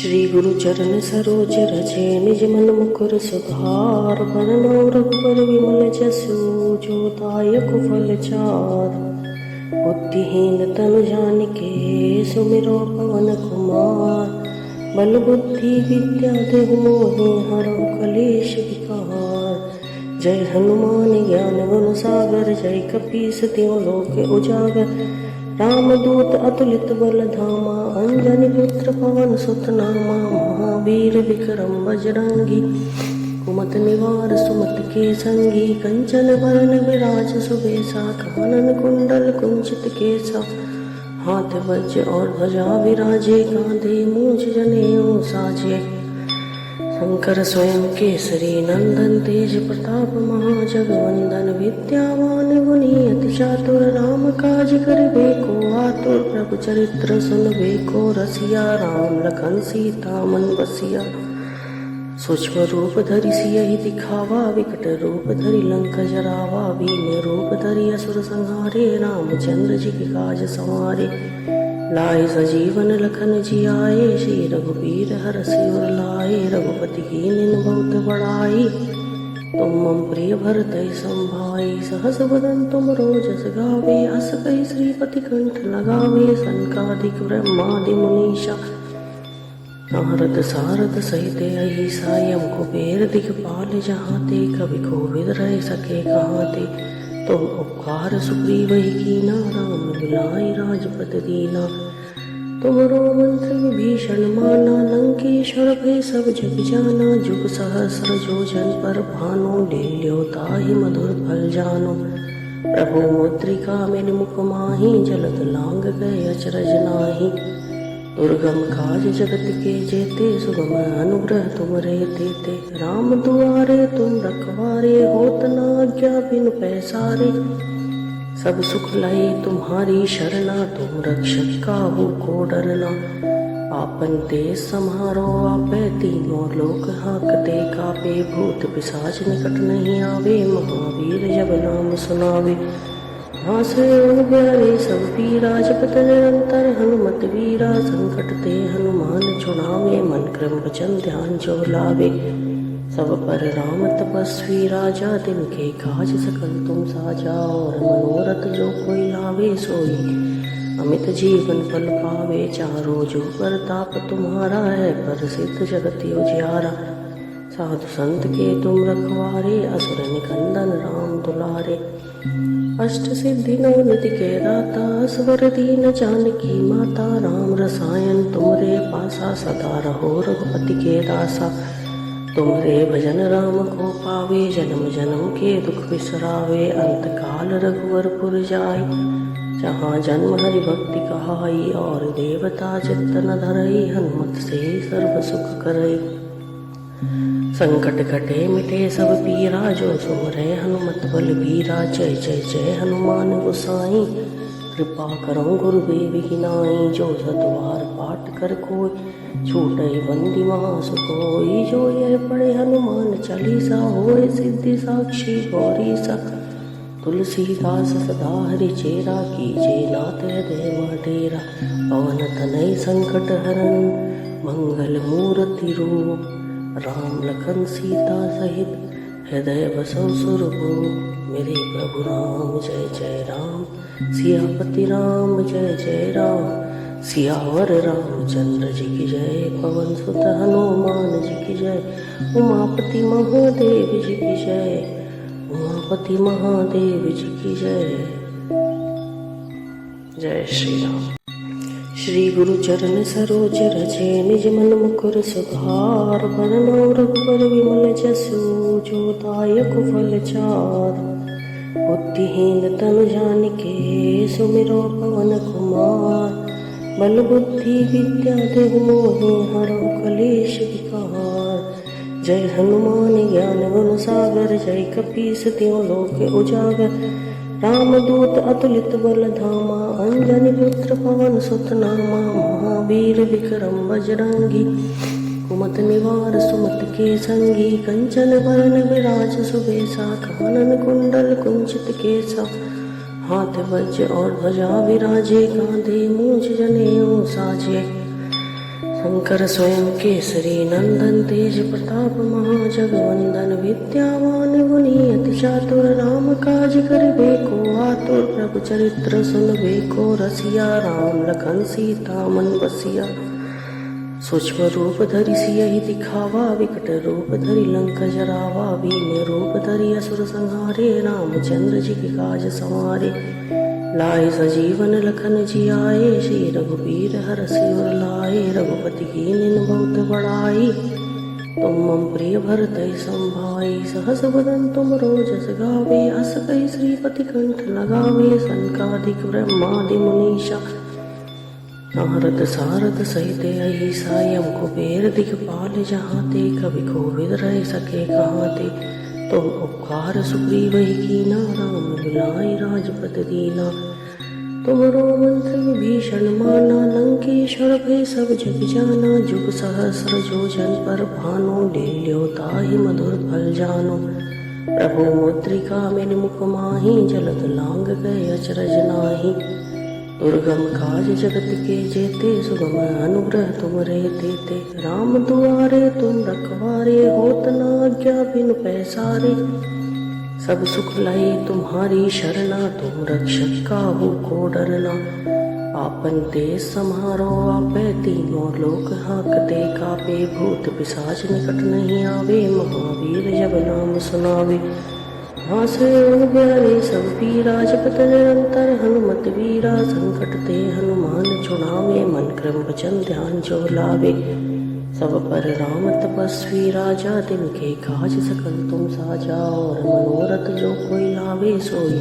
श्री गुरु चरण सरोज रजे निज मन मुकुर सुधार। बरनौ रघुबर विमल जसु जो दायक फल चार। बुद्धिहीन तनु जानिके सुमिरो पवन कुमार। बल बुद्धि विद्या देहु मोहि हरहु कलेश विकार। जय हनुमान ज्ञान गुण सागर जय कपीस तिहुँ लोक उजागर। रामदूत अतुलित बल धामा अंजनी पुत्र पवन सुत नामा। महावीर विक्रम बजरंगी कुमति निवार सुमति के संगी। कंचन बरन विराज सुबेसा कानन कुंडल कुंचित केसा। हाथ वज्र और ध्वजा विराजे कांधे मूंछ जनेऊ साजे। शंकर स्वयं केसरी नंदन तेज प्रताप महाजगवंदन। विद्यावान गुणी अति चातुर राम काज करिबे को आतुर। प्रभु चरित्र सुनबे को रसिया राम लखन सीता मन बसिया। सूक्ष्म रूप धरि सियहि दिखावा विकट रूप धरि लंक जरावा। भीम रूप धरि असुर संहारे रामचंद्र जी के काज संवारे। लाए सजीवन लखन जियाए श्री रघुबीर हरषि उर लाए। रघुपति कीन्हि बहुत बड़ाई तुम मम प्रिय भरतहि संभाई। सहस बदन तुमरो जस गावे अस कहि श्रीपति कंठ लगावे। सनकादिक ब्रह्मादि मुनीषा नारद सारद सहित अहिसा। यम कुबेर दिखपाल जहाते कवि कोविद रह सके कहाते। तुम उपकार सुग्रीवहि कीना राम मिलाइ राजपद दीना। तुमरो मंत्र विभीषण माना लंकेश्वर भय सब जग जाना। जुग सहस्र जो जन पर भानु लील्यो ताहि मधुर फल जानो। प्रभु मुद्रिका मेरि मुख माहि जलद लांग गए अचरज नाहि। दुर्गम काज जगत के जेते सुगम अनुग्रह तुमरे तेते। राम दुआरे तुम रखवारे होत न आज्ञा बिनु पैसारे। सब सुख लहे तुम्हारी शरणा तुम रक्षक काहू को डरना। आपन देश समारो आपै तीनों लोक हांकते कापे। भूत पिशाच निकट नहीं आवे महावीर जब नाम सुनावे। हासे प्यारे सब पीरा जपत निरंतर हनुमत वीरा। संकट ते हनुमान छुड़ावे मन क्रम वचन ध्यान जो लावे। सब पर राम तपस्वी राजा तिनके काज सकल तुम साजा। और मनोरथ जो कोई लावे सोई अमित जीवन फल पावे। चारों जो प्रताप तुम्हारा है प्रसिद्ध जगत उजियारा। साधु संत के तुम रखवारे असुर निकंदन राम दुलारे। अष्ट सिद्धि नौ निधि के दाता स्वर दीन जानकी माता। राम रसायन तुमरे पासा सदा रहो रघुपति के दासा। तुमरे भजन राम को पावे जन्म जन्म के दुख बिसरावे। अंत काल रघुवर पुर जाय जहाँ जन्म हरि भक्ति कहाई। और देवता चित्त न धरई हनुमत से सर्व सुख करई। संकट कटे मिटे सब पीरा जो सुमरे हनुमत बल बीरा। जय जय जय हनुमान गोसाई कृपा करो गुरुदेव की नाई। जो सतवार पाठ कर कोई छूटई बंदी महासुकोई। जो यह पढ़े हनुमान चालीसा होए सिद्धि साक्षी गौरी सा। तुलसीदास सदा हरि चेरा कीजे नाथ हृदय डेरा। पवन तनय संकट हरन मंगल मूर्ति रूप। राम लखन सीता सहित हृदय बसौ सुरभूप। मेरे प्रभु राम जय जय राम सियापति राम जय जय राम। सियावर रामचंद्र जी की जय पवन सुत हनुमान जी की जय। उमापति महादेव जी की जय उमापति महादेव जी की जय। जय श्री राम। श्री गुरु चरण सरोज रजे निज मन मुकुर सुधार। बरनौ रघुबर विमल जसु जो दायक फल चार। बुद्धिहीन तनु जानिके सुमिरो पवन कुमार। बल बुद्धि विद्या देहु मोहि हरहु कलेश विकार। जय हनुमान ज्ञान गुण सागर जय कपीस तिहुँ लोक उजागर। रामदूत अतुलित बल धामा अंजनी पुत्र पवन सुत नामा। महावीर विक्रम बजरंगी कुमति निवार सुमति के संगी। कंचन बरन विराज सुबेसा कानन कुंडल कुंचित केसा। हाथ वज्र और ध्वजा विराजे कांधे मूंछ जनेऊ साजे। शंकर स्वयं केसरी नंदन तेज प्रताप महाजगवंदन विद्यावान गुणी अति चातुर राम काज करिबे को आतुर प्रभु चरित्र सुनबे को रसिया राम लखन सीता मन बसिया। सूक्ष्म रूप धरि सियहि दिखावा विकट रूप धरि लंक जरावा भीम रूप धरि असुर संहारे रामचंद्र जी के काज संवारे। लाए सजीवन लखन जियाए श्री रघुबीर हरषि उर लाए रघुपति कीन्हि बहुत बड़ाई। तुम मम प्रिय भरतहि संभाई सहस बदन तुम रोजस गावे अस कहि श्रीपति कंठ लगावे। सनकादिक ब्रह्मादि मुनीषा नारद सारद सहित अहिसा यम कुबेर दिखपाल जहाते कवि कोविद रह सके कहाते। तुम उपकार सुग्रीव कीना राम मिलाए राजपद दीना। तुमरो मंत्र विभीषण माना लंकेश्वर भय सब जग जाना। जुग सहस्र योजन पर भानु लील्यो ताहि मधुर फल जानो। प्रभु मुद्रिका मेरि मुख माहि जलद लांग गए अचरज नाहि। दुर्गम काज जगत के जेते सुगम अनुग्रह तुमरे तेते। राम दुआरे तुम रखवारे होत न आज्ञा बिनु पैसारे। सब सुख लहे तुम्हारी शरणा तुम रक्षक काहू को डरना। आपन देश समारो आपे तीनों लोक हाकते कापे। भूत पिशाच निकट नहीं आवे महावीर जब नाम सुनावे। हासे प्यारे सब पीरा जपत निरंतर हनुमत वीरा। संकट ते हनुमान छुड़ावे मन क्रम वचन ध्यान जो लावे। सब पर राम तपस्वी राजा तिनके काज सकल तुम साजा। और मनोरथ जो कोई लावे सोई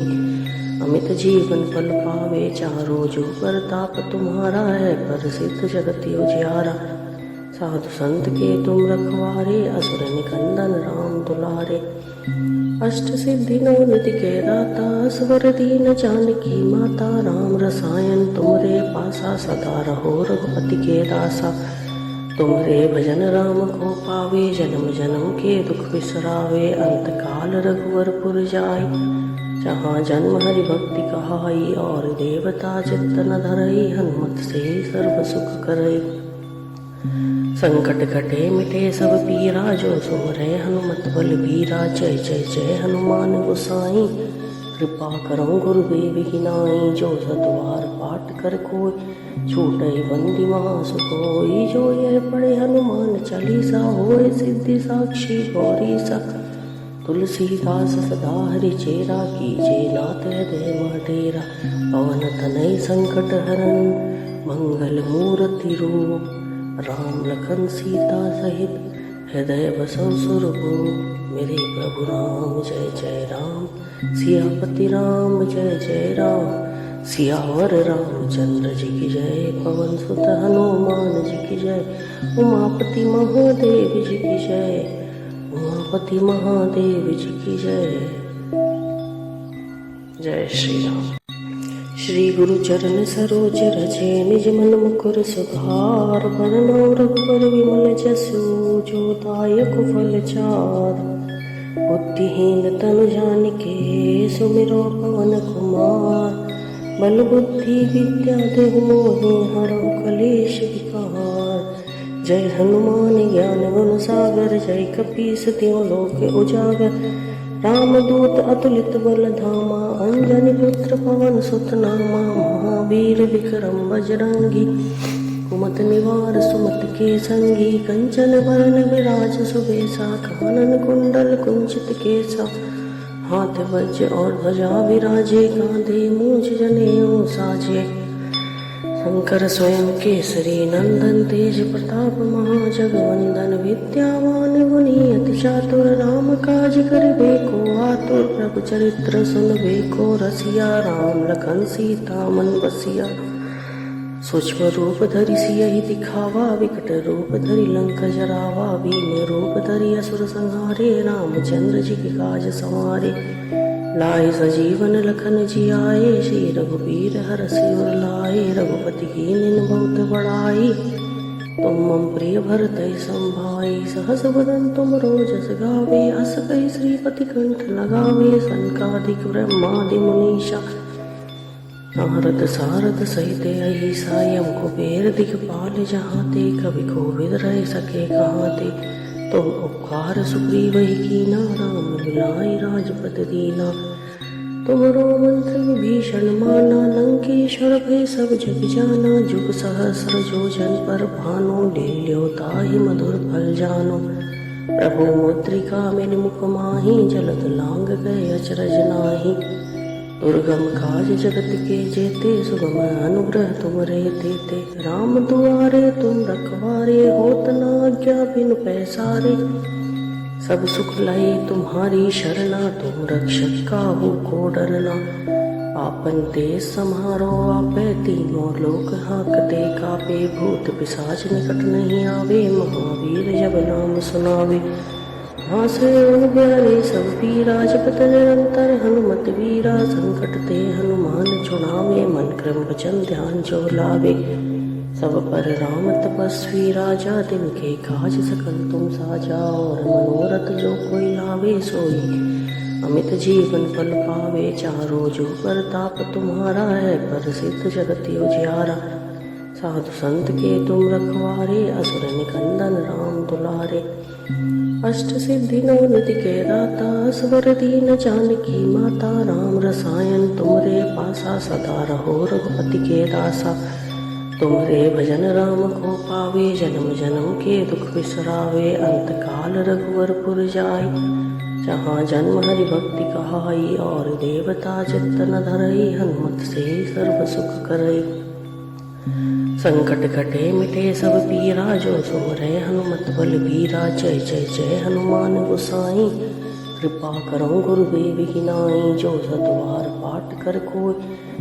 अमित जीवन फल पावे। चारों जो प्रताप तुम्हारा है प्रसिद्ध जगत उजियारा। साधु संत के तुम रखवारे असुर निकंदन राम दुलारे। अष्ट सिद्धि नौ निधि के दाता स्वर दीन जानकी माता। राम रसायन तुमरे पासा सदा रहो रघुपति के दासा। तुमरे भजन राम को पावे जन्म जन्म के दुख बिसरावे। अंत काल रघुवरपुर जाय जहाँ जन्म हरि भक्ति कहाई। और देवता चित्त न धरई हनुमत से सर्व सुख करई। संकट कटे मिटे सब पीरा जो सुमरे हनुमत बल बीरा। जय जय जय हनुमान गोसाई कृपा करो गुरुदेव की नाई। जो सतवार पाठ कर कोई छूटई बंदी महासुख होई। जो यह पढ़े हनुमान चालीसा होए सिद्धि साक्षी गौरी सा। तुलसीदास सदा हरि चेरा कीजे नाथ हृदय डेरा। पवन तनय संकट हरन मंगल मूर्ति रूप। राम लखन सीता सहित हृदय बसौ सुरभूप। मेरे प्रभु राम जय जय राम सियापति राम जय जय राम। सियावर रामचंद्र जी की जय पवन सुत हनुमान जी की जय। उमापति महादेव जी की जय उमापति महादेव जी की जय। जय श्री राम। श्री गुरु चरण सरोज रजे निज मन मुकुर सुधार। बरनौ रघुबर विमल जसु जो दायक फल चार। बुद्धिहीन तनु जानिके सुमिरो पवन कुमार। बल बुद्धि विद्या देहु मोहि हरौ कलेश विकार। जय हनुमान ज्ञान गुण सागर जय कपीस तिहुँ लोक उजागर। रामदूत अतुलित बल धामा अंजनी पुत्र पवन सुत नामा। महावीर विक्रम बजरंगी कुमत निवार सुमत के संगी। कंचन वरण विराज सुबेसा कानन कुंडल कुंचित केसा। हाथ वज्र और ध्वजा विराजे कांधे मूंज जनेऊ साजे। शंकर स्वयं केसरी नंदन तेज प्रताप महाजगवंदन विद्यावान गुणी अति चातुर राम काज करिबे को आतुर। प्रभु चरित्र सुनबे को रसिया राम लखन सीता मन बसिया। सूक्ष्म रूप धरि सियहि दिखावा विकट रूप धरि लंक जरावा। भीम रूप धरि असुर संहारे रामचंद्र जी के काज संवारे। लाए सजीवन लखन जियाए श्री रघुबीर हरषि उर लाए। रघुपति कीन्हि बहुत बड़ाई तुम मम प्रिय भरतहि संभाई। सहस बदन तुम रोजस गावे अस कहि श्रीपति कंठ लगावे। सनकादिक ब्रह्मादि मुनीषा नारद सारद सहित अहिसा यम कुबेर दिखपाल जहाँ ते, कवि कोविद रह सके कहाँ ते। तुम उपकार सुग्रीव ही कीना, राम मिलाइ राजपद दीना। तुमरो मंत्र विभीषण माना, लंकेश्वर भय सब जग जाना। जुग सहस्र जो जन पर भानु, लील्यो ताहि मधुर फल जानो। प्रभु मुद्रिका मेरि मुख माहि, जलद लांग गए अचरज नाहि। दुर्गम काज जगत के जेते, सुगम अनुग्रह तुमरे तेते। राम दुआरे तुम रखवारे, होत न आज्ञा बिनु पैसारे। सब सुख लय तुम्हारी शरणा, तुम रक्षक काहू को डरना। आपन देश सम्हारो आपे, तीनों लोक हाकते कापे। भूत पिशाच निकट नहीं आवे, महावीर जब नाम सुनावे। हासे प्यारे सब पीरा, जपत निरंतर हनुमत वीरा। संकट ते हनुमान छुड़ावे, मन क्रम वचन ध्यान जो लावे। सब पर राम तपस्वी राजा, तिनके काज सकल तुम साजा। और मनोरथ जो कोई लावे, सोई अमित जीवन फल पावे। चारों जो प्रताप तुम्हारा है, प्रसिद्ध जगत उजियारा। साधु संत के तुम रखवारे, असुर निकंदन राम दुलारे। अष्ट सिद्धि नौ निधि के दाता, स्वर दीन जानकी माता। राम रसायन तुमरे पासा, सदा रहो रघुपति के दासा। तुमरे भजन राम को पावे, जन्म जन्म के दुख बिसरावे। अंत काल रघुवरपुर जाई, जहाँ जन्म हरि भक्ति कहाई। और देवता चित्त न धरई, हनुमत से सर्व सुख करई। संकट कटे मिटे सब पीरा, जो सुमरे हनुमत बल बीरा। जय जय जय हनुमान गोसाई, कृपा करो गुरुदेव की नाई। जो सतवार पाठ कर कोई,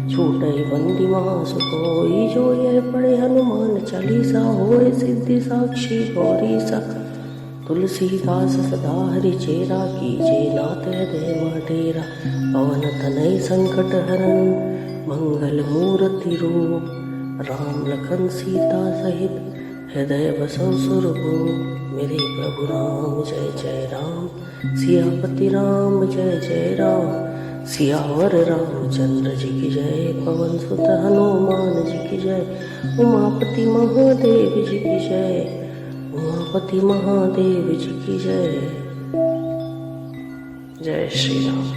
छूटई बंदी महासुकोई। जो यह पढ़े हनुमान चालीसा, होए सिद्धि साक्षी गौरी सा। तुलसीदास सदा हरि चेरा, कीजे नाथ हृदय डेरा। पवन तनय संकट हरन, मंगल मूर्ति रूप। राम लखन सीता सहित, हृदय बसौ सुरभूप। मेरे प्रभु राम जय जय राम, सियापति राम जय जय राम। सियावर रामचंद्र जी की जय, पवन सुत हनुमान जी की जय। उमापति महादेव जी की जय, उमापति महादेव जी की जय। जय श्री राम।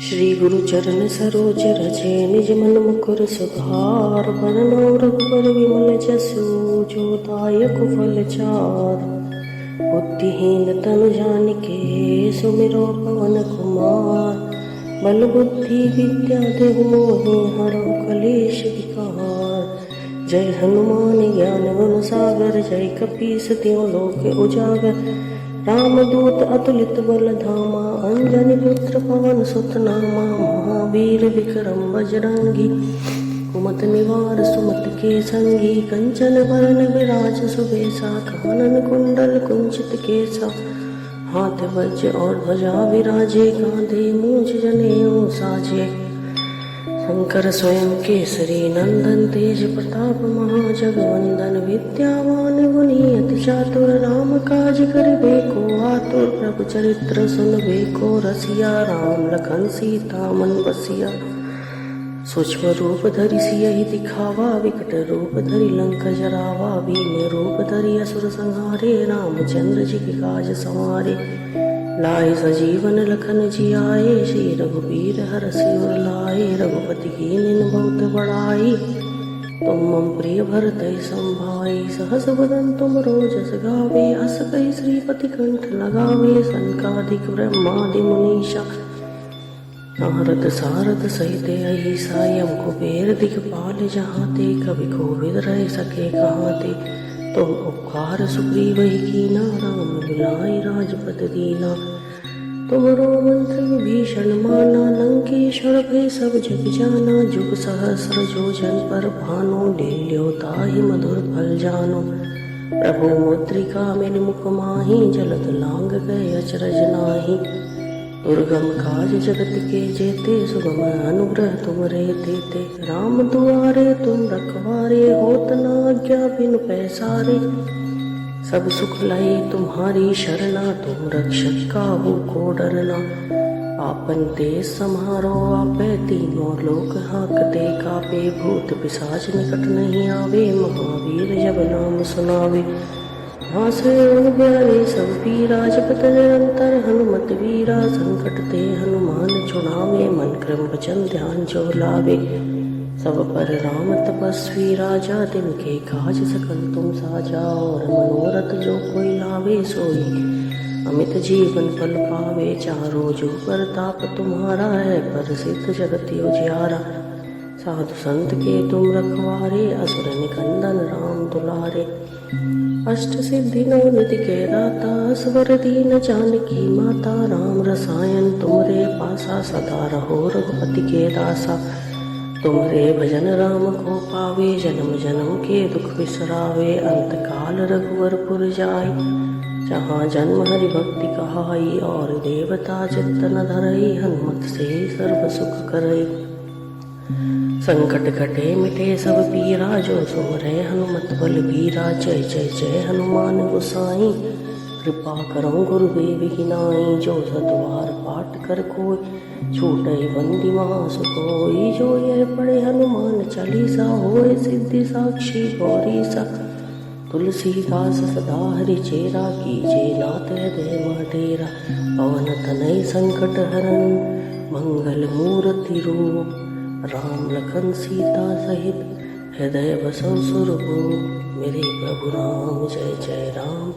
श्री गुरु चरण सरोज रजे, निज मन मुकुर सुधार। बरनउँ रघुबर विमल जसु, जो दायक फल चार। बुद्धिहीन तनु जानिके, सुमिरो पवन कुमार। बल बुद्धि विद्या देहु मोहि, हरहु कलेश विकार। जय हनुमान ज्ञान गुण सागर, जय कपीस तिहुँ लोक उजागर। रामदूत अतुलित बल धामा, अंजनी पुत्र पवन सुत नामा। महावीर विक्रम बजरंगी, कुमति निवार सुमति के संगी। कंचन वरण विराज सुबेसा, कानन कुंडल कुंचित केसा। हाथ वज्र और ध्वजा विराजे, कांधे मूंज जनेऊ साजे। शंकर स्वयं केसरी नंदन, तेज प्रताप महाजगवंदन। विद्यावान गुणी अति चातुर, राम काज करिबे को आतुर। प्रभु चरित्र सुनबे को रसिया, राम लखन सीता मन बसिया। सूक्ष्म रूप धरि सियहि दिखावा, विकट रूप धरि लंक जरावा। भीम रूप धरि असुर संहारे, रामचंद्र जी के काज संवारे। लाए सजीवन लखन जियाए, श्री रघुबीर हरषि उर लाए। रघुपति कीन्हि बहुत बड़ाई, तुम मम प्रिय भरतहि संभाई। सहस बदन तुमरो जस गावे, अस कहि श्रीपति कंठ लगावे। सनकादिक ब्रह्मादि मुनीषा, नारद सारद सहित अहिसा। यम कुबेर दिखपाल जहाँ ते, कवि कोविद रह सके कहाँ ते। तुम उपकार सुग्रीव ही कीना, राम मिलाइ राजपद दीना। तुमरो मंत्र विभीषण माना, लंकेश्वर भय सब जग जाना। जुग सहस्र जो जन पर भानु, लील्यो ताहि मधुर फल जानो। प्रभु मुद्रिका मेरि मुख माहि, जलद लांग गए अचरज नाहि। दुर्गम काज जगत के जेते, सुगम अनुग्रह तुमरे तेते। राम दुआरे तुम रखवारे, होत न आज्ञा बिनु पैसारे। सब सुख लय तुम्हारी शरणा, तुम रक्षक काहू को डरना। आपन देश समारो आपे, तीनों लोक हाँकते कापे। भूत पिशाच निकट नहीं आवे, महावीर जब नाम सुनावे। हासे प्यारे सब पीरा, जपत निरंतर हनुमत वीरा। संकट ते हनुमान छुड़ावे, मन क्रम वचन ध्यान जो लावे। सब पर राम तपस्वी राजा, तिनके काज सकल तुम साजा। और मनोरथ जो कोई लावे, सोई अमित जीवन फल पावे। चारों जो प्रताप तुम्हारा है, प्रसिद्ध जगत उजियारा। साधु संत के तुम रखवारे, असुर निकंदन राम दुलारे। अष्ट सिद्धि नौ निधि के दाता, स्वर दीन जानकी माता। राम रसायन तुमरे पासा, सदा रहो रघुपति के दासा। तुमरे भजन राम को पावे, जन्म जन्म के दुख बिसरावे। अंत काल रघुवरपुर जाई, जहाँ जन्म हरि भक्ति कहाई। और देवता चित्त न धरई, हनुमत से सर्व सुख करई। संकट कटे मिटे सब पीरा, जो सुमरे हनुमत बल बीरा। जय जय जय हनुमान गोसाई, कृपा करो गुरुदेव की नाई। जो सतवार पाठ कर कोई, छूटई बंदी महासुकोई। जो ये पढ़े हनुमान चालीसा, होए सिद्धि साक्षी गौरी सा। तुलसीदास सदा हरि चेरा, कीजे नाथ हृदय महडेरा। पवन तनय संकट हरन, मंगल मूर्ति रूप। राम लखन सीता सहित, हृदय बसौ सुरभूप। मेरे प्रभु राम जय जय राम,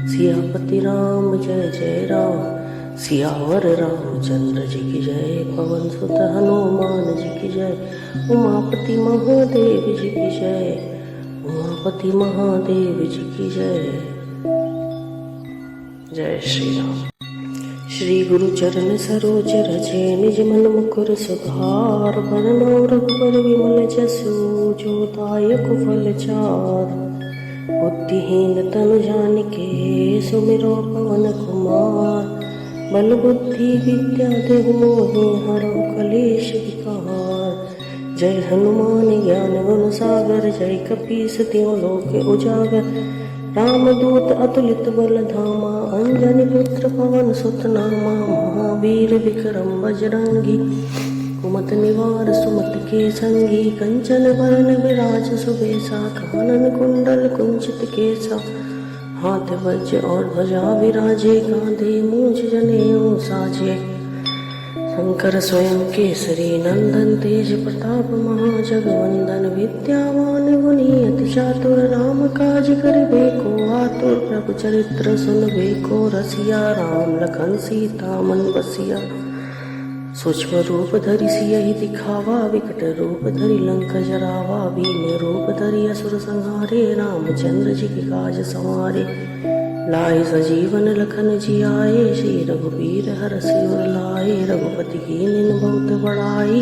सियापति राम जय जय राम। सियावर रामचंद्र जी की जय, पवन सुत हनुमान जी की जय। उमापति महादेव जी की जय, उमापति महादेव जी की जय। जय श्री राम। श्री गुरु चरण सरोज रजे, निज मन मुकुर सुधार। बरनौ रघुबर विमल जसु, जो दायक फल चार। बुद्धिहीन तनु जानिके, सुमिरो पवन कुमार। बल बुद्धि विद्या देहु मोहि, हरौ कलेश विकार। जय हनुमान ज्ञान गुण सागर, जय कपीस तिहुँ लोक उजागर। रामदूत अतुलित बल धामा, अंजनी पुत्र पवन सुत नामा। महावीर विक्रम बजरंगी, कुमति निवार सुमति के संगी। कंचन वरण विराज सुबेसा, कानन कुंडल कुंचित केसा। हाथ वज्र और ध्वजा विराजे, कांधे मूंज जनेऊ साजे। शंकर स्वयं केसरी नंदन, तेज प्रताप महाजगवंदन। विद्यावान गुणी अति चातुर, राम काज करिबे को आतुर। प्रभु चरित्र सुनबे को रसिया, राम लखन सीता मन बसिया। सूक्ष्म रूप धरि सियहि दिखावा, विकट रूप धरि लंक जरावा। भीम रूप धरि असुर संहारे, रामचंद्र जी के काज संवारे। लाए सजीवन लखन जियाए, श्री रघुबीर हरषि उर लाए। रघुपति कीन्हि बहुत बड़ाई,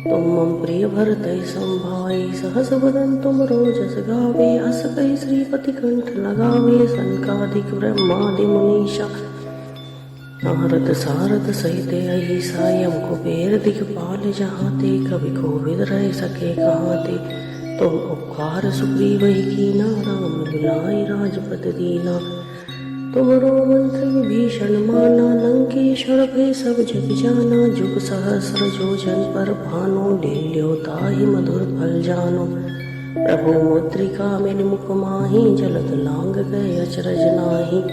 तुम मम प्रिय भरतहि संभाई। सहस बदन तुमरो जस गावे, अस कहि श्रीपति कंठ लगावे। सनकादिक ब्रह्मादि मुनीषा, नारद सारद सहित अहिसा। यम कुबेर दिखपाल जहाते, कवि कोविद रह सके कहाते। तुम उपकार सुग्रीवहि कीना, राम मिलाइ राजपद दीना। तुमरो मंत्र विभीषण माना, लंकेश्वर भय सब जग जाना। जुग सहस्र जो जन पर भानु, लील्यो ताहि मधुर फल जानो। प्रभु मुद्रिका मेलि मुख माहि, जलद लांग गए अचरज नाहि।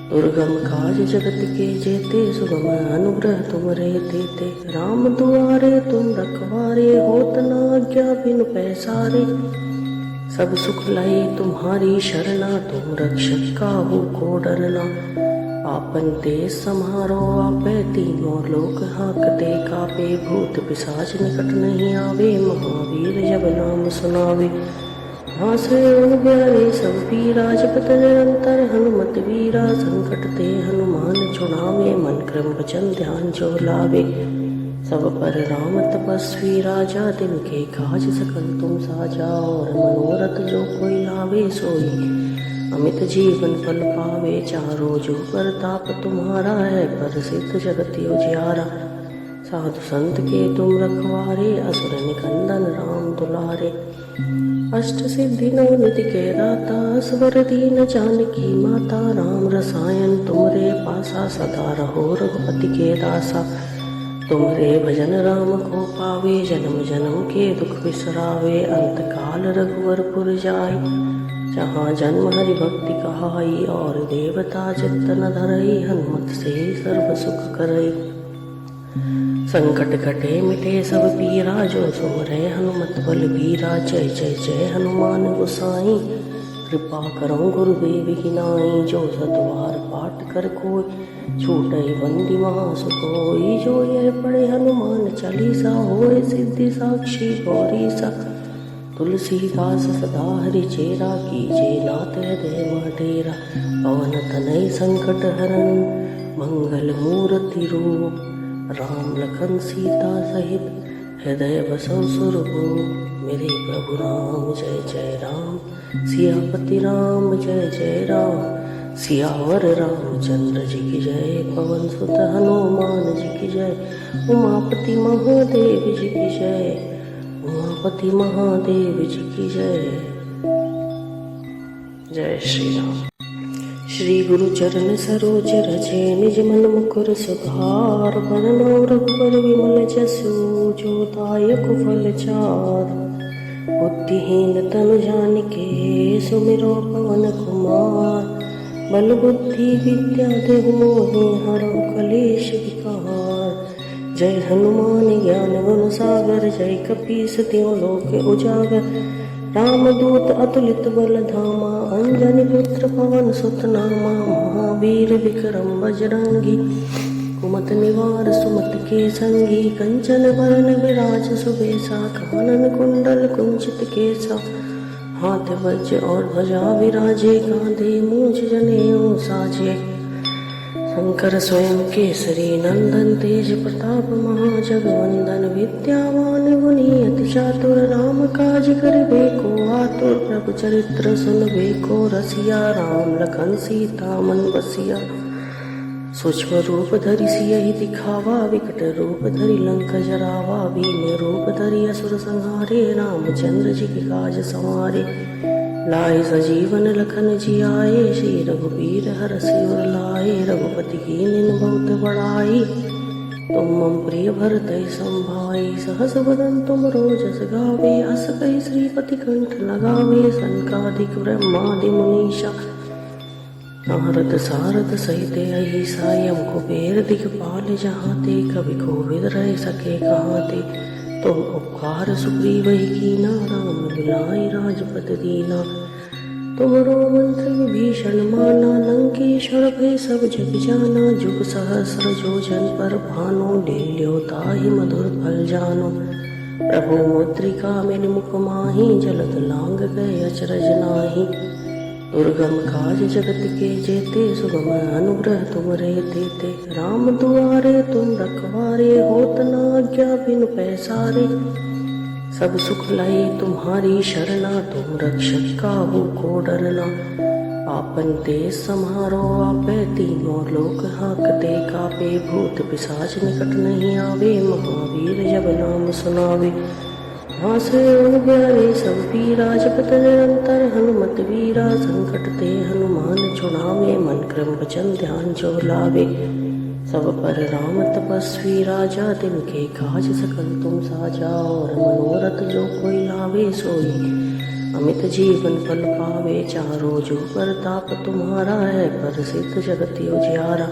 दुर्गम काज जगत के जेते, सुगम अनुग्रह तुमरे तेते। राम दुआरे तुम रखवारे, होत न आज्ञा बिनु पैसारे। सब सुख लहे तुम्हारी शरणा, तुम रक्षक काहू को डरना। आपन देश समारो आपे, तीनों लोक हाँकते कापे। भूत पिशाच निकट नहीं आवे, महावीर जब नाम सुनावे। हासे प्यारे सब पीरा, जपत निरंतर हनुमत वीरा। संकट ते हनुमान छुड़ावे, मन क्रम वचन ध्यान जो लावे। सब पर राम तपस्वी राजा, तिनके काज सकल तुम साजा। और मनोरथ जो कोई लावे, सोई अमित जीवन फल पावे। चारों जो प्रताप तुम्हारा है, प्रसिद्ध जगत उजियारा। साधु संत के तुम रखवारे, असुर निकंदन राम दुलारे। अष्ट सिद्धि नौ निधि के दाता स्वर दीन जानकी माता राम रसायन तुमरे पासा सदा रहो रघुपति के दासा। तुमरे भजन राम को पावे जन्म जन्म के दुख बिसरावे अंत काल रघुवरपुर जाय। जहाँ जन्म हरि भक्ति कहाई और देवता चित्त न धरई हनुमत से सर्व सुख करई। संकट कटे मिटे सब पीरा जो सुमरे हनुमत बल बीरा। जय जय जय हनुमान गोसाई कृपा करो गुरुदेव की नाई। जो सतवार पाठ कर कोई छूटई बंदी महासुकोई। जो यह पढ़े हनुमान चालीसा होए सिद्धि साक्षी गौरी सा। तुलसीदास सदा हरि चेरा कीजे नाथ हृदय मटेरा। पवन तनय संकट हरन मंगल मूर्ति रूप। राम लखन सीता सहित हृदय बसौ सुरभूप। मेरे प्रभु राम जय जय राम सियापति राम जय जय राम। सियावर रामचंद्र जी की जय पवन सुत हनुमान जी की जय। उमापति महादेव जी की जय उमापति महादेव जी की जय। जय श्री राम। श्री गुरु चरण सरोज रजे निज मन मुकुर सुधार। बरनौ रघुबर विमल जसु जो दायक फल चार। बुद्धिहीन तनु जानिके सुमिरो पवन कुमार। बल बुद्धि विद्या देहु मोहि हरहु कलेश विकार। जय हनुमान ज्ञान गुण सागर जय कपीस तिहुँ लोक उजागर। रामदूत अतुलित बल धामा अंजनी पुत्र पवन सुत नामा। महावीर विक्रम बजरंगी कुमत निवार सुमत के संगी। कंचन वरण विराज सुबेसा कानन कुंडल कुंचित केसा। हाथ वज्र और ध्वजा विराजे कांधे मूंछ जनेऊ साजे। शंकर स्वयं केसरी नंदन तेज प्रताप महाजगवंदन। विद्यावान गुणी अति चातुर राम काज करिबे को आतुर। प्रभु चरित्र सुनबे को रसिया राम लखन सीता मन बसिया। सूक्ष्म रूप धरि सियहि दिखावा विकट रूप धरि लंक जरावा। भीम रूप धरि असुर संहारे रामचंद्र जी के काज संवारे। लाए सजीवन लखन जियाए श्री रघुबीर हरषि उर लाए। रघुपति कीन्हि बहुत बड़ाई तुम मम प्रिय भरतहि संभाई। सहस बदन तुम रोजस गावे अस कहि श्रीपति कंठ लगावे। सनकादिक ब्रह्मादि मुनीषा नारद सारद सहित अहिसा। यम कुबेर दिखपाल जहाँ ते कवि कोविद रह सके कहाँ ते। तुम उपकार सुग्रीवहि कीना राम मिलाइ राजपद दीना। तुमरो मंत्र विभीषण माना लंकेश्वर भय सब जग जाना। जुग सहस्र जो जन पर भानु लील्यो ताहि मधुर फल जानो। प्रभु मुद्रिका मेरि मुख माहि जलद लांग गए अचरज नाहि। दुर्गम काज जगत के जेते सुगम अनुग्रह तुमरे तेते। राम दुआरे तुम रखवारे होत न आज्ञा बिनु पैसारे। सब सुख लहे तुम्हारी शरणा तुम रक्षक काहू को डरना। आपन देश समारो आपे तीनों लोक हाकते कापे। भूत पिशाच निकट नहीं आवे महावीर जब नाम सुनावे। हासे प्यारे सब पीरा जपत निरंतर हनुमत वीरा। संकट ते हनुमान छुड़ावे मन क्रम वचन ध्यान जो लावे। सब पर राम तपस्वी राजा तिनके काज सकल तुम साजा। और मनोरथ जो कोई लावे सोई अमित जीवन फल पावे। चारों जो प्रताप तुम्हारा है प्रसिद्ध जगत उजियारा।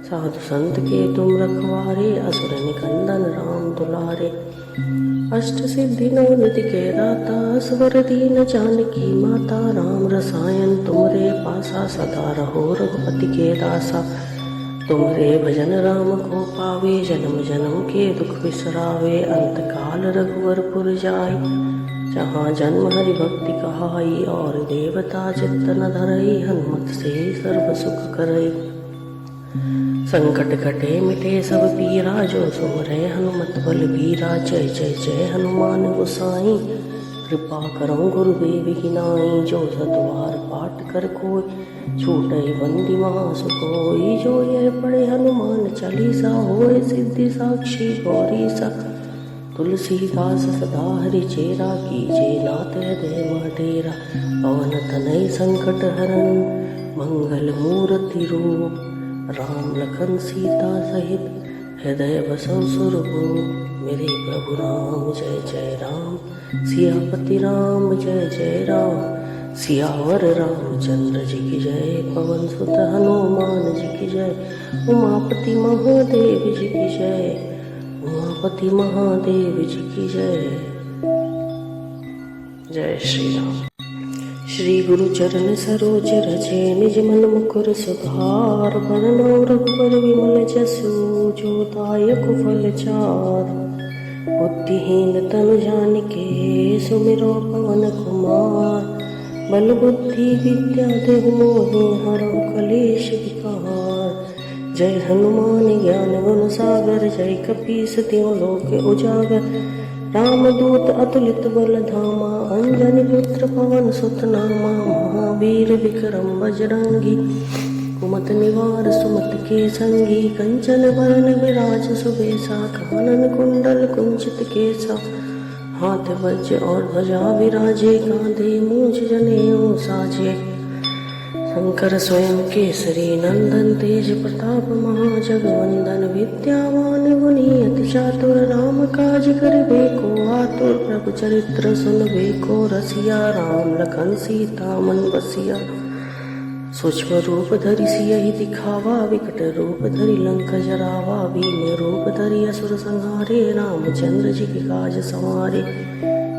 साधु संत के तुम रखवारे असुर निकंदन राम दुलारे। अष्ट सिद्धि नौ निधि के दाता स्वर दीन जानकी माता। राम रसायन तुमरे पासा सदा रहो रघुपति के दासा। तुमरे भजन राम को पावे जन्म जन्म के दुख बिसरावे। अंत काल रघुवरपुर जाय। जहाँ जन्म हरि भक्ति कहाई और देवता चित्त न धरई हनुमत से सर्व सुख करई। संकट कटे मिटे सब पीरा जो सुमरे हनुमत बल बीरा। जय जय जय हनुमान गोसाई कृपा करो गुरुदेव की नाई। जो सतवार पाठ कर कोई छूटई बंदी महासुकोई। जो यह पढ़े हनुमान चालीसा होए सिद्धि साक्षी गौरी सा। तुलसीदास सदा हरि चेरा, कीजे नाथ हृदय डेरा। पवन तनय संकट हरन, मंगल मूर्ति रूप। राम लखन सीता सहित, हृदय बसौ सुरभूप। मेरे प्रभु राम जय जय राम, सियापति राम जय जय राम। सियावर रामचंद्र जी की जय, पवन सुत हनुमान जी की जय। उमापति महादेव जी की जय, उमापति महादेव जी की जय। जय श्री राम। श्री गुरु चरण सरोज रजे, निज मन मुकुर सुधार। बरनौ रघुबर विमल जसु, जो दायक फल चार। बुद्धिहीन तनु जानिके, सुमिरो पवन कुमार। बल बुद्धि विद्या देहु मोहि, हरौ कलेश विकार। जय हनुमान ज्ञान गुण सागर, जय कपीस तिहुँ लोक उजागर। रामदूत अतुलित बल धामा, अंजनी पुत्र पवन सुत नामा। महावीर विक्रम बजरंगी, कुमति निवार सुमति के संगी। कंचन बरन विराज सुबेसा, कानन कुंडल कुंचित केसा। हाथ वज्र और ध्वजा विराजे, कांधे मूंछ जनेऊ साजे। शंकर स्वयं केसरी नंदन, तेज प्रताप महाजगवंदन। विद्यावान गुणी अति चातुर, राम काज करिबे को आतुर। प्रभु चरित्र सुनबे को रसिया, राम लखन सीता मन बसिया। सूक्ष्म रूप धरि सियहि दिखावा, विकट रूप धरि लंका जरावा। भीम रूप धरि असुर संहारे, रामचंद्र जी के काज संवारे।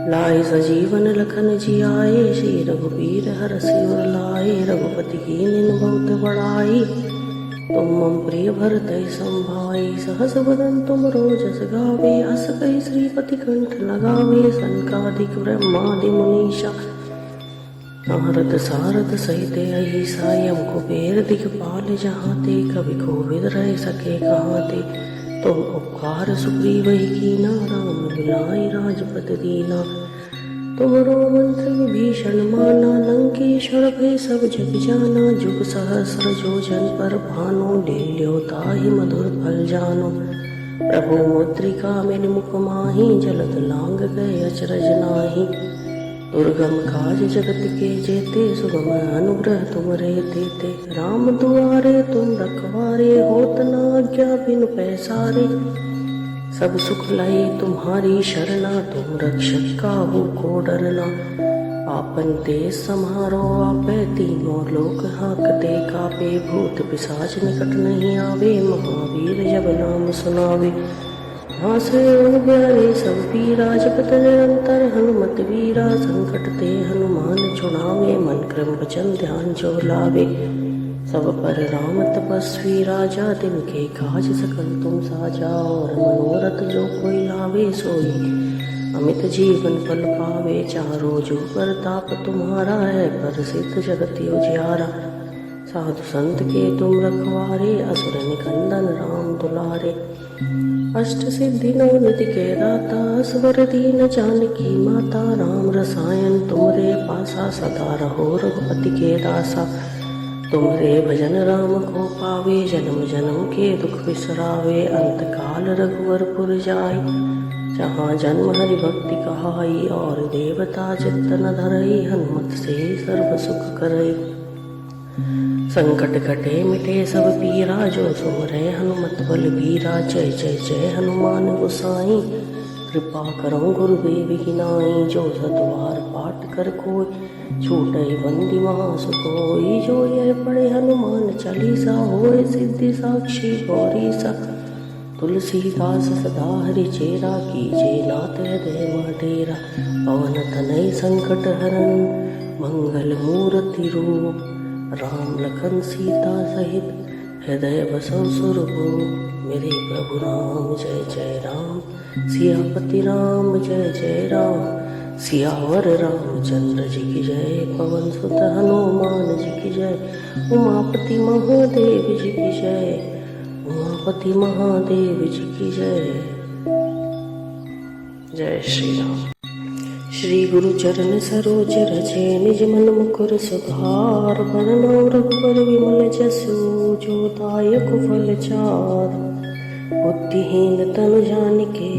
लाए सजीवन लखन जियाए, श्री रघुबीर हरषि उर लाए। रघुपति कीन्हि बहुत बड़ाई, तुम मम प्रिय भरतहि संभाई। सहस बदन तुम रोजस गावे, अस कहि श्रीपति कंठ लगावे। सनकादिक ब्रह्मादि मुनीषा, नारद सारद सहित अहिसा। यम कुबेर दिखपाल जहाँ ते, कवि कोविद रह सके कहाँ ते। तुम उपकार सुग्रीवहि कीना, राम मिलाइ राजपद दीना। तुमरो मंत्र विभीषण माना, लंकेश्वर भय सब जग जाना। जुग सहस्र जो जन पर भानु, लील्यो ताहि मधुर फल जानो। प्रभु मुद्रिका मेरि मुख माहि, जलद लांग गए अचरज नाहि। दुर्गम काज जगत के जेते, सुगम अनुग्रह तुमरे तेते। राम दुआरे तुम रखवारे, होत न आज्ञा बिनु पैसारे। सब सुख लय तुम्हारी शरणा, तुम रक्षक काहू को डरना। आपन देश सम्हारो आपै, तीनों लोक हांकते कापे। भूत पिशाच निकट नहीं आवे, महावीर जब नाम सुनावे। हासे प्यारे सब पीरा, जपत निरंतर हनुमत वीरा। संकट ते हनुमान छुड़ावे, मन क्रम वचन ध्यान जो लावे। सब पर राम तपस्वी राजा, तिनके काज सकल तुम साजा। और मनोरथ जो कोई लावे, सोई अमित जीवन फल पावे। चारों जो प्रताप तुम्हारा है, प्रसिद्ध जगत उजियारा। साधु संत के तुम रखवारे, असुर निकंदन राम दुलारे। अष्ट सिद्धि नौ निधि के दाता, स्वर दीन जानकी माता। राम रसायन तुमरे पासा, सदा रहो रघुपति के दासा। तुमरे भजन राम को पावे, जन्म जन्म के दुख बिसरावे। अंत काल रघुवरपुर जाई, जहाँ जन्म हरि भक्ति कहाई। और देवता चित्त न धरई, हनुमत से सर्व सुख करई। संकट कटे मिटे सब पीरा, जो सुमरै हनुमत बल बीरा। जय जय जय हनुमान गोसाई, कृपा करो गुरुदेव की नाई। जो सतवार पाठ कर कोई, छूटई बंदी महासुकोई। जो यह पढ़े हनुमान चालीसा, होए सिद्धि साक्षी गौरीसा। तुलसीदास सदा हरि चेरा, कीजे नाथ हृदय डेरा। पवन तनय संकट हरन, मंगल मूर्ति रूप। राम लखन सीता सहित, हृदय बसौ सुरभूप। मेरे प्रभु राम जय जय राम, सियापति राम जय जय राम। सियावर रामचंद्र जी की जय, पवन सुत हनुमान जी की जय। उमापति महादेव जी की जय, उमापति महादेव जी की जय। जय श्री राम। श्री गुरु चरण सरोज रजे, निज मन मुकुर सुधार। बरनौ रघुबर विमल जसु, जो दायक फल चार। बुद्धिहीन तनु जानिके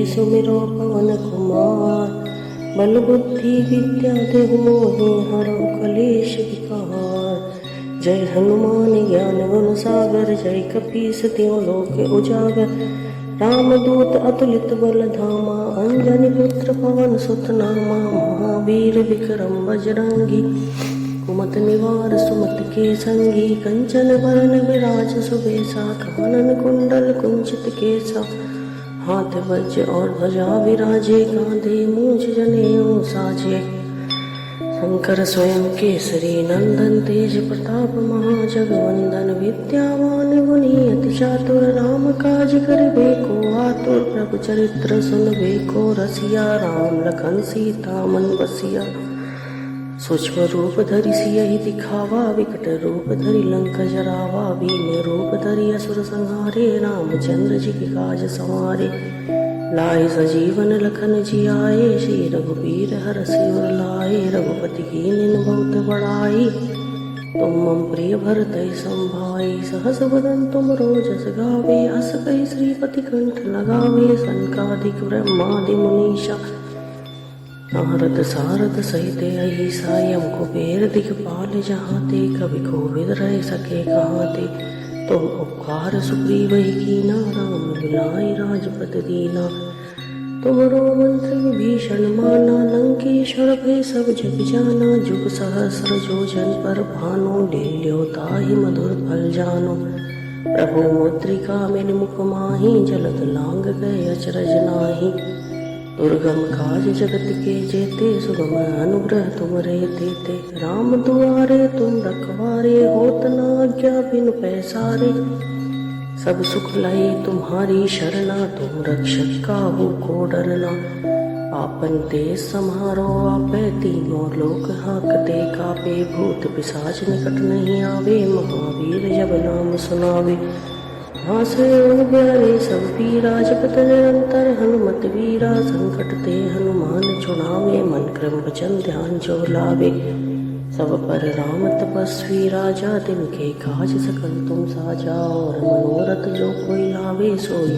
सुमिरो पवन कुमार। बल बुद्धि विद्या देहु मोहि हरहु कलेश विकार। जय हनुमान ज्ञान गुण सागर, जय कपीस तिहुँ लोक उजागर। रामदूत अतुलित बल धामा, अंजनी पुत्र पवन सुत नामा। महावीर विक्रम बजरंगी, कुमति निवार सुमति के संगी। कंचन बरन विराज सुबेसा, कानन कुंडल कुंचित केसा। हाथ वज्र और ध्वजा विराजे, कांधे मूंज जनेऊ साजे। शंकर स्वयं केसरी नंदन, तेज प्रताप महाजगवंदन। विद्यावान गुणी अति चातुर, राम काज करिबे को आतुर। प्रभु चरित्र सुनबे को रसिया, राम लखन सीता मन बसिया। सूक्ष्म रूप धरि सियहि दिखावा, विकट रूप धरि लंक जरावा। भीम रूप धरि असुर संहारे, रामचंद्र जी के काज संवारे। लाए सजीवन लखन जियाए, श्री रघुबीर हरषि उर लाए। रघुपति कीन्हि बहुत बड़ाई, तुम मम प्रिय भरतहि संभाई। सहस बदन तुम रोजस गावे, हस कहि श्रीपति कंठ लगावे। सनकादिक ब्रह्मादि मुनीषा, नारद सारद सहित अहिसा। यम कुबेर दिखपाल जहाँ ते, कवि कोविद रह सके कहाँ ते। तुम उपकार सुग्रीवहि कीना, राम मिलाइ राजपद दीना। तुमरो मंत्र विभीषण माना, लंकेश्वर भय सब जग जाना। जुग सहस्र जो जन पर भानु, लील्यो ताहि मधुर फल जानो। प्रभु मुद्रिका मेरि मुख माहि, जलद लांग गए अचरज नाहि। दुर्गम काज जगत के जेते, सुगम अनुग्रह तुमरे तेते। राम दुआरे तुम रखवारे, होत न आज्ञा बिनु पैसारे। सब सुख लहे तुम्हारी शरणा, तुम रक्षक काहू को डरना। आपन तेज समारो आपै, तीनों लोक हांकते कापे। भूत पिशाच निकट नहीं आवे, महावीर जब नाम सुनावे। हासे प्यारे सब पीरा, जपत निरंतर हनुमत वीरा। संकट ते हनुमान छुड़ावे, मन क्रम वचन ध्यान जो लावे। सब पर राम तपस्वी राजा, तिनके काज सकल तुम साजा। और मनोरथ जो कोई लावे, सोई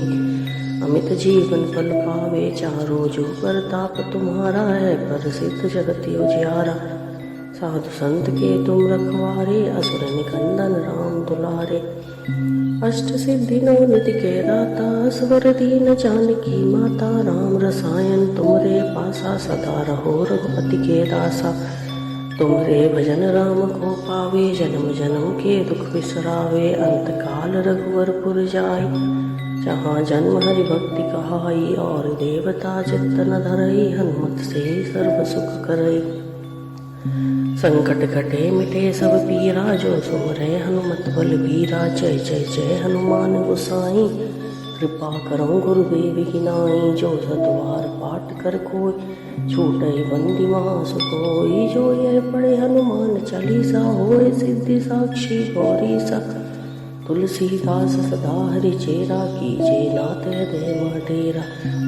अमित जीवन फल पावे। चारों जो प्रताप तुम्हारा है, प्रसिद्ध जगत उजियारा। साधु संत के तुम रखवारे, असुर निकंदन राम दुलारे। अष्ट सिद्धि नौ निधि के दाता, स्वर दीन जानकी माता। राम रसायन तुमरे पासा, सदा रहो रघुपति के दासा। तुमरे भजन राम को पावे, जन्म जन्म के दुख बिसरावे। अंत काल रघुवरपुर जाई, जहाँ जन्म हरि भक्ति कहाई। और देवता चित्त न धरई, हनुमत से सर्व सुख करई। संकट कटे मिटे सब पीरा, जो सुमरे हनुमत बल बीरा। जय जय जय हनुमान गोसाई, कृपा करौ गुरुदेव की नाई। जो सतवार पाठ कर कोई, छूटई बंदी महासुख होई। जो यह पढ़े हनुमान चालीसा, होए सिद्धि साक्षी गौरीसा। तुलसीदास सदा हरि चेरा, कीजे नाथ हृदय मटेरा।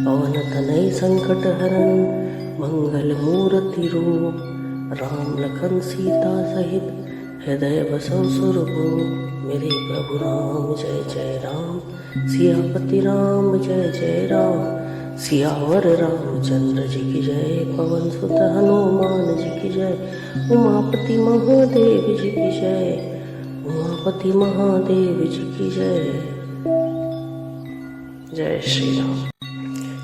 पवन तनय संकट हरन, मंगल मूर्ति रूप। राम लखन सीता सहित, हृदय बसौ सुरभूप। मेरे प्रभु राम जय जय राम, सियापति राम जय जय राम। सियावर रामचंद्र जी की जय, पवन सुत हनुमान जी की जय। उमापति महादेव जी की जय, उमापति महादेव जी की जय। जय श्री राम।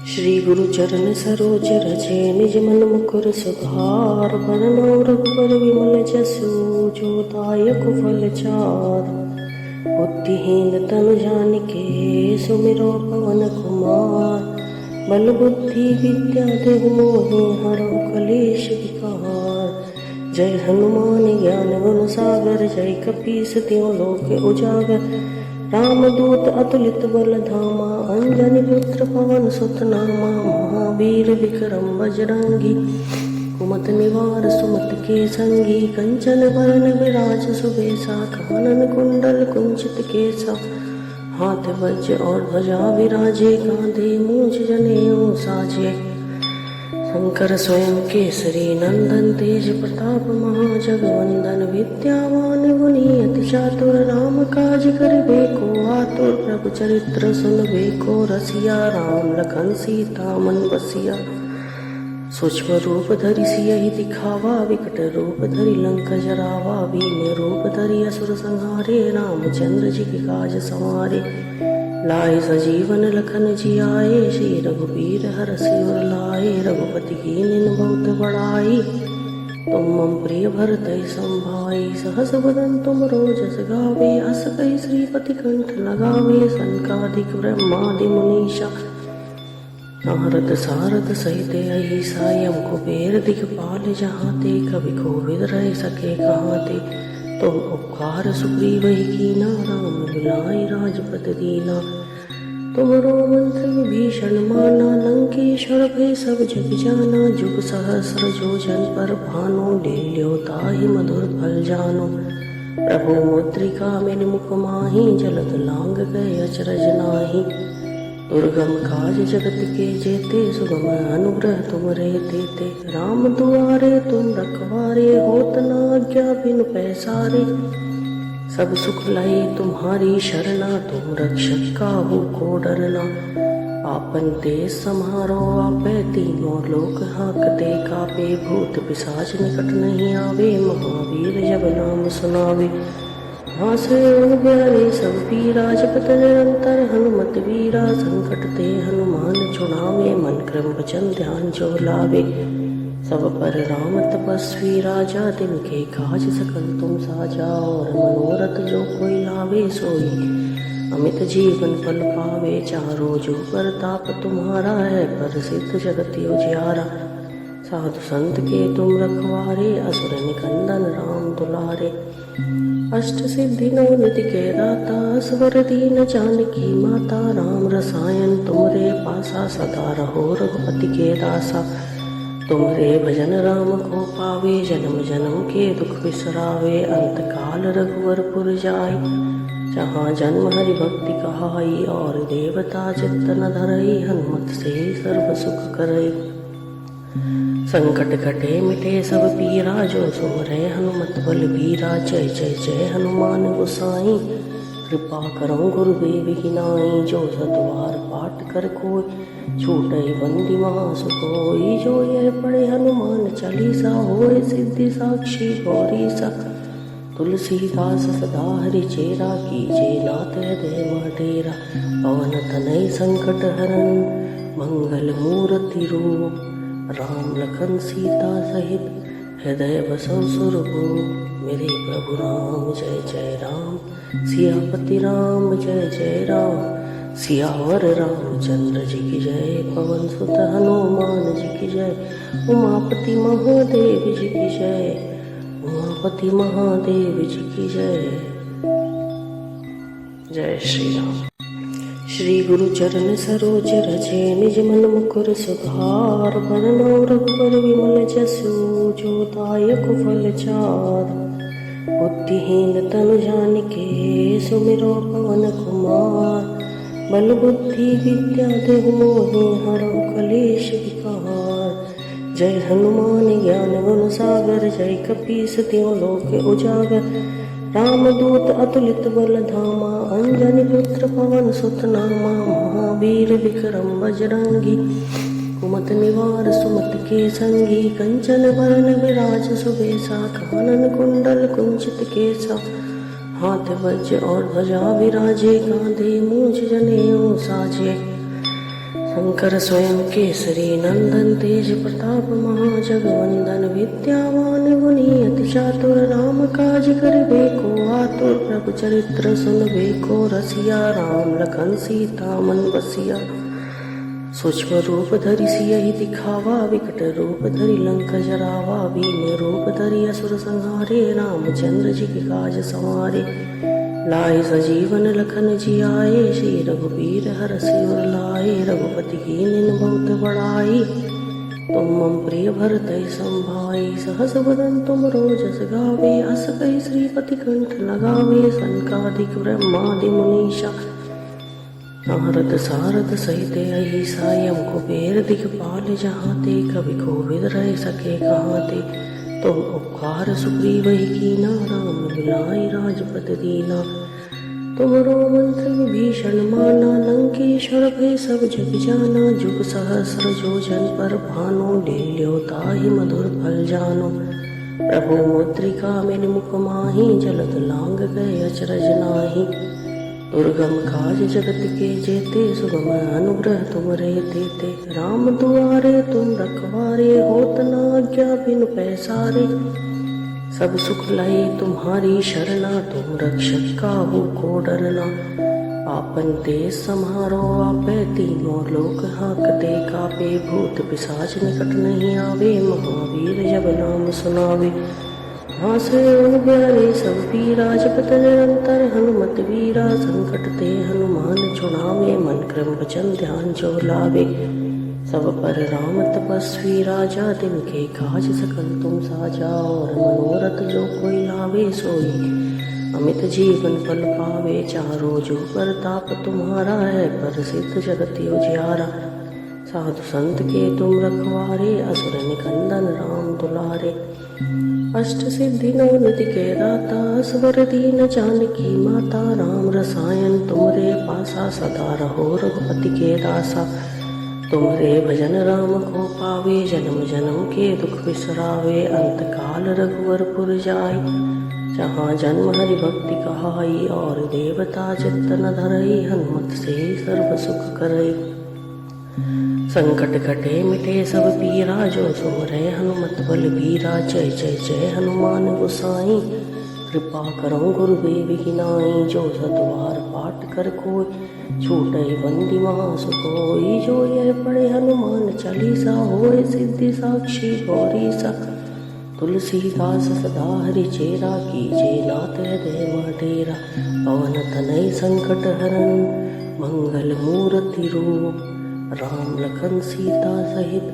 श्री गुरु चरण सरोज रजे, निज मन मुकुर सुधार। बरनौ रघुबर विमल जसु, जो दायक फल चार। बुद्धिहीन तनु जानिके, सुमिरो पवन कुमार। बल बुद्धि विद्या देहु मोहि, हरहु कलेश विकार। जय हनुमान ज्ञान गुण सागर, जय कपीस तिहुँ लोक उजागर। रामदूत अतुलित बल धामा, अंजनी पुत्र पवन सुत नामा। महावीर विक्रम बजरंगी, कुमति निवार सुमत के संगी। कंचन बरन विराज सुबेसा, कानन कुंडल कुंचित केसा। हाथ वज्र और ध्वजा विराजे, कांधे मूंज जनेऊ साजे। शंकर स्वयं केसरी नंदन तेज प्रताप महाजगवंदन विद्यावान गुणी अति चातुर राम काज करिबे को आतुर प्रभु चरित्र सुनबे को रसिया राम लखन सीता मन बसिया। सूक्ष्म रूप धरि सियहि दिखावा विकट रूप धरि लंक जरावा भीम रूप धरि असुर संहारे रामचंद्र जी के काज संवारे। लाए सजीवन लखन जियाए श्री रघुबीर हरषि उर लाए रघुपति कीन्हि बहुत बड़ाई। तुम मम प्रिय भरतहि संभाई सहस बदन तुम रोजस गावे अस कहि श्रीपति कंठ लगावे। सनकादिक ब्रह्मादि मुनीषा नारद सारद सहित अहिसा यम कुबेर दिखपाल जहाँ ते कवि कोविद रह सके कहाँ ते। तुम उपकार सुग्रीव कीना राम मिलाइ राजपद दीना। तुमरो मंत्र विभीषण माना लंकेश्वर भय सब जग जाना। जुग सहस्र जो जन पर भानो ले ल्यो ताहि मधुर फल जानो। प्रभु मुद्रिका मेरि मुख माहि जलद लांग गए अचरज नाहि। दुर्गम काज जगत के जेते सुगम अनुग्रह तुम रे देते। राम दुआरे तुम रखवारे होत न आज्ञा बिनु पैसारे। सब सुख लहे तुम्हारी शरणा तुम रक्षक काहू को डरना। आपन देश समारो आपे तीनों लोक हाँकते कापे। भूत पिशाच निकट नहीं आवे महावीर जब नाम सुनावे। हासे प्यारे सब पीरा जपत निरंतर हनुमत वीरा। संकट ते हनुमान छुड़ावे मन क्रम वचन ध्यान जो लावे। सब पर राम तपस्वी राजा तिनके काज सकल तुम साजा। और मनोरथ जो कोई लावे सोई अमित जीवन फल पावे। चारों जो प्रताप तुम्हारा है प्रसिद्ध जगत उजियारा। साधु संत के तुम रखवारे असुर निकंदन राम दुलारे। अष्ट सिद्धि नौ निधि के दाता स्वर दीन जानकी माता। राम रसायन तुमरे पासा सदा रहो रघुपति के दासा। तुमरे भजन राम को पावे जन्म जन्म के दुख बिसरावे। अंत काल रघुवरपुर जाय जहाँ जन्म हरि भक्ति कहाई। और देवता चित्त न धरई हनुमत से सर्व सुख करई। संकट कटे मिटे सब पीरा जो सुमरे हनुमत बल बीरा। जय जय जय हनुमान गोसाई कृपा करो गुरुदेव की नाई। जो सतवार पाठ कर कोई छूटई बंदी महासुकोई। जो यह पढ़े हनुमान चालीसा होए सिद्धि साक्षी गौरी सा। तुलसीदास सदा हरि चेरा कीजे नाथ हृदय डेरा। पवन तनय संकट हरन मंगल मूर्ति रूप। राम लखन सीता सहित हृदय बसौ सुरभूप। मेरे प्रभु राम जय जय राम सियापति राम जय जय राम। सियावर रामचंद्र जी की जय पवन सुत हनुमान जी की जय। उमापति महादेव जी की जय उमापति महादेव जी की जय। जय श्री राम। श्री गुरु चरण सरोज रजे निज मन मुकुर सुधार। बरनौ रघुबर विमल जसु जो दायक फल चार। बुद्धिहीन तनु जानिके सुमिरो पवन कुमार। बल बुद्धि विद्या देहु मोहि हरौ कलेश विकार। जय हनुमान ज्ञान गुण सागर जय कपीस तिहुँ लोक उजागर। रामदूत अतुलित बल धामा अंजनी पुत्र पवन सुत नामा। महावीर विक्रम बजरंगी कुमत निवार सुमत के संगी। कंचन वरण विराज सुबेसा कानन कुंडल कुंचित केसा। हाथ वज्र और ध्वजा विराजे कांधे मूंछ जनेऊ साजे। शंकर स्वयं केसरी नंदन तेज प्रताप महाजगवंदन विद्यावान गुणी अति चातुर राम काज करिबे को आतुर प्रभु चरित्र सुनबे को रसिया राम लखन सीता मन बसिया। सूक्ष्म रूप धरि सियहि दिखावा विकट रूप धरि लंक जरावा। भीम रूप धरि असुर संहारे रामचंद्र जी के काज संवारे। लाए सजीवन लखन जियाए श्री रघुबीर हरषि उर लाए रघुपति कीन्हि बहुत बड़ाई। तुम मम प्रिय भरतहि संभाई सहस बदन तुम रोजस गावे। अस कहि श्रीपति कंठ लगावे सनकादिक ब्रह्मादि मुनीषा नारद सारद सहित अहिसा यम कुबेर दिखपाल जहाँ ते, कवि कोविद रह सके कहाँ ते। तुम उपकार सुग्रीव ही कीना, राम मिलाइ राजपद दीना। तुमरो मंत्र विभीषण माना, लंकेश्वर भय सब जग जाना। जुग सहस्र जो जन पर भानु, ले ल्यो ताहि मधुर फल जानो। प्रभु मुद्रिका मेरि मुख माहि, जलद लांग गए अचरज नाहि। दुर्गम काज जगत के जेते, सुगम अनुग्रह तुमरे तेते। राम दुआरे तुम रखवारे, होत न आज्ञा बिनु पैसारे। सब सुख लहे तुम्हारी शरणा, तुम रक्षक काहू को डरना। आपन देश समारो आपे, तीनों लोक हांकते कापे। भूत पिशाच निकट नहीं आवे, महावीर जब नाम सुनावे। हासे प्यारे सब पीरा, जपत निरंतर हनुमत वीरा। संकट ते हनुमान छुड़ावे, मन क्रम वचन ध्यान जो लावे। सब पर राम तपस्वी राजा, तिनके काज सकल तुम साजा। और मनोरथ जो कोई लावे, सोई अमित जीवन फल पावे। चारों जो प्रताप तुम्हारा है, प्रसिद्ध जगत उजियारा। साधु संत के तुम रखवारे, असुर निकंदन राम दुलारे। अष्ट सिद्धि नौ निधि के दाता, स्वर दीन जानकी माता। राम रसायन तुमरे पासा, सदा रहो रघुपति के दासा। तुमरे भजन राम को पावे, जन्म जन्म के दुख बिसरावे। अंत काल रघुवरपुर जाय, जहाँ जन्म हरि भक्ति कहाई। और देवता चित्त न धरई, हनुमत से सर्व सुख करई। संकट कटे मिटे सब पीरा, जो सुमरे हनुमत बल बीरा। जय जय जय हनुमान गोसाई, कृपा करो गुरुदेव की नाई। जो सतवार पाठ कर कोई, छूटई बंदी महासुकोई। जो यह पढ़े हनुमान चालीसा, होए सिद्धि साक्षी गौरी सा। तुलसीदास सदा हरि चेरा, कीजे नाथ हृदय डेरा। पवन तनय संकट हरन, मंगल मूर्ति रूप। राम लखन सीता सहित,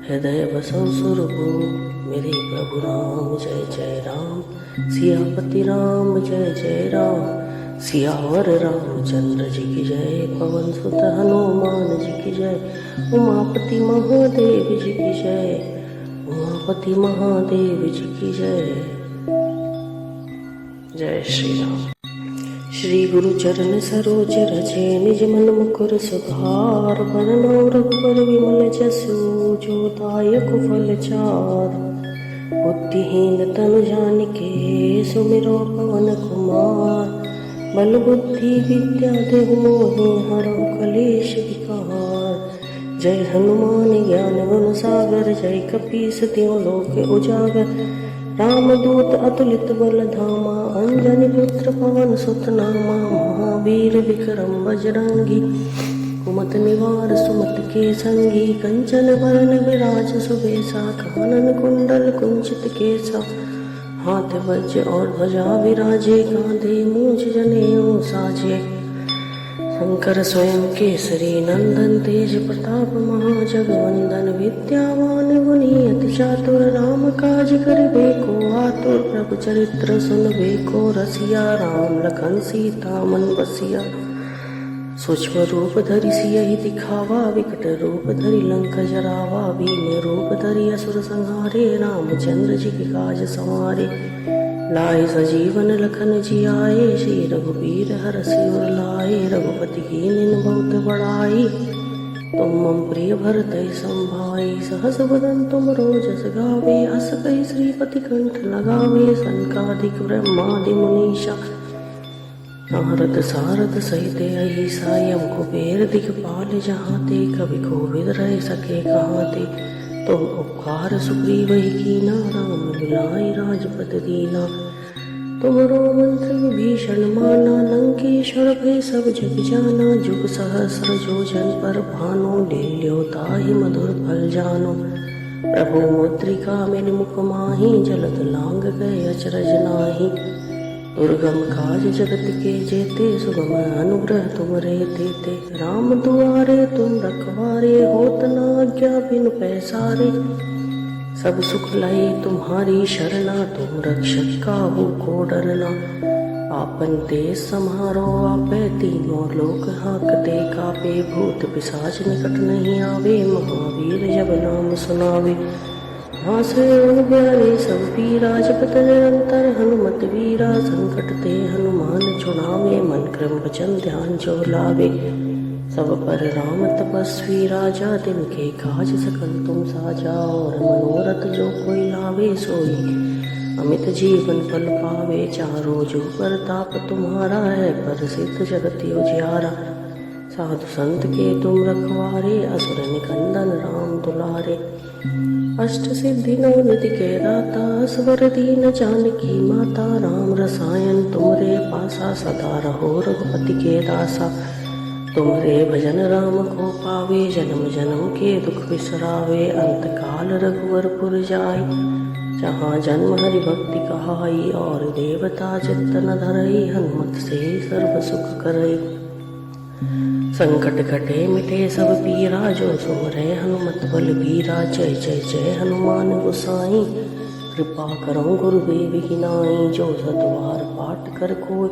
हृदय बसौ सुरभूप। मेरे प्रभु राम जय जय राम, सियापति राम जय जय राम। सियावर रामचंद्र जी की जय, पवन सुत हनुमान जी की जय। उमापति महादेव जी की जय, उमापति महादेव जी की जय। जय श्री राम। श्री गुरु चरण सरोज रजे, निज मन मुकुर सुधार। बरनौ रघुबर विमल जसु, जो दायक फल चार। बुद्धिहीन तनु जानिके, सुमिरो पवन कुमार। बल बुद्धि विद्या देहु मोहि, हरौ कलेश विकार। जय हनुमान ज्ञान गुण सागर, जय कपीस तिहुँ लोक उजागर। रामदूत अतुलित बल धामा, अंजनी पुत्र पवन सुत नामा। महावीर विक्रम बजरंगी, कुमत निवार सुमत के संगी। कंचन वरण विराज सुबेसा, कानन कुंडल कुंचित केसा। हाथ वज्र और ध्वजा विराजे, कांधे मूंछ जनेऊ साजे। शंकर स्वयं केसरी नंदन, तेज प्रताप महाजगवंदन। विद्यावान गुणी अति चातुर, राम काज करिबे को आतुर। प्रभु चरित्र सुनबे को रसिया, राम लखन सीता मन बसिया। सूक्ष्म रूप धरि सियहि दिखावा, विकट रूप धरि लंका जरावा। भीम रूप धरि असुर संहारे, रामचंद्र जी के काज संवारे। लाए सजीवन लखन जियाए, श्री रघुबीर हरषि उर लाए। रघुपति कीन्हि बहुत बड़ाई, तुम मम प्रिय भरतहि संभाई। सहस बदन तुम रोजस गावे, अस कहि श्रीपति कंठ लगावे। सनकादिक ब्रह्मादि मुनीषा, नारद सारद सहित अहिसा। यम कुबेर दिखपाल जहाँ ते, कवि कोविद रह सके कहाँ ते। तुम उपकार सुग्रीव ही कीना, राम मिलाइ राजपद दीना। तुमरो मंत्र विभीषण माना, लंकेश्वर भय सब जग जाना। जुग सहस्र जो जन पर भानु, ले ल्यो ताहि मधुर फल जानो। प्रभु मुद्रिका मेरि मुख माहि, जलद लांग गए अचरज नाहि। दुर्गम काज जगत के जेते, सुगम अनुग्रह तुमरे तेते। राम दुआरे तुम रखवारे, होत न आज्ञा बिनु पैसारे। सब सुख लहे तुम्हारी शरणा, तुम रक्षक काहू को डरना। आपन देश समारो आपे, तीनों लोक हाँकते कापे। भूत पिशाच निकट नहीं आवे, महावीर जब नाम सुनावे। हासे प्यारे सब पीरा, जपत निरंतर हनुमत वीरा। संकट ते हनुमान छुड़ावे, मन क्रम वचन ध्यान जो लावे। सब पर राम तपस्वी राजा, तिनके काज सकल तुम साजा। और मनोरथ जो कोई लावे, सोई अमित जीवन फल पावे। चारों जो प्रताप तुम्हारा है, प्रसिद्ध जगत उजियारा। साधु संत के तुम रखवारे, असुर निकंदन राम दुलारे। अष्ट सिद्धि नौ निधि के दाता, स्वर दीन जानकी माता। राम रसायन तुमरे पासा, सदा रहो रघुपति के दासा। तुमरे भजन राम को पावे, जन्म जन्म के दुख बिसरावे। अंत काल रघुवरपुर जाई, जहाँ जन्म हरि भक्ति कहाई। और देवता चित्तन धरई, हनुमत से सर्व सुख करई। संकट कटे मिटे सब पीरा, जो सुमरे हनुमत बल बीरा। जय जय जय हनुमान गोसाई, कृपा करो गुरुदेव की नाई। जो सतवार पाठ कर कोई,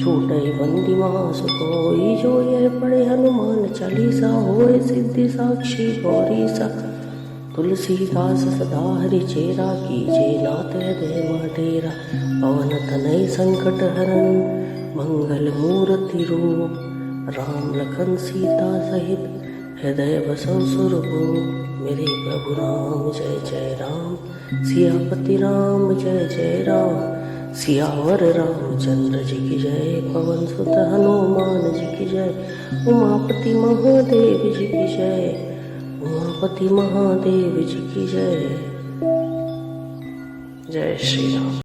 छूटई बंदी महासुकोई। जो यह पढ़े हनुमान चालीसा, होए सिद्धि साक्षी गौरी सा। तुलसीदास सदा हरि चेरा, कीजे नाथ हृदय डेरा। पवन तनय संकट हरन, मंगल मूर्ति रूप। राम लखन सीता सहित, हृदय बसौ सुरभूप। मेरे प्रभु राम जय जय राम, सियापति राम जय जय राम। सियावर रामचंद्र जी की जय, पवन सुत हनुमान जी की जय। उमापति महादेव जी की जय, उमापति महादेव जी की जय। जय श्री राम।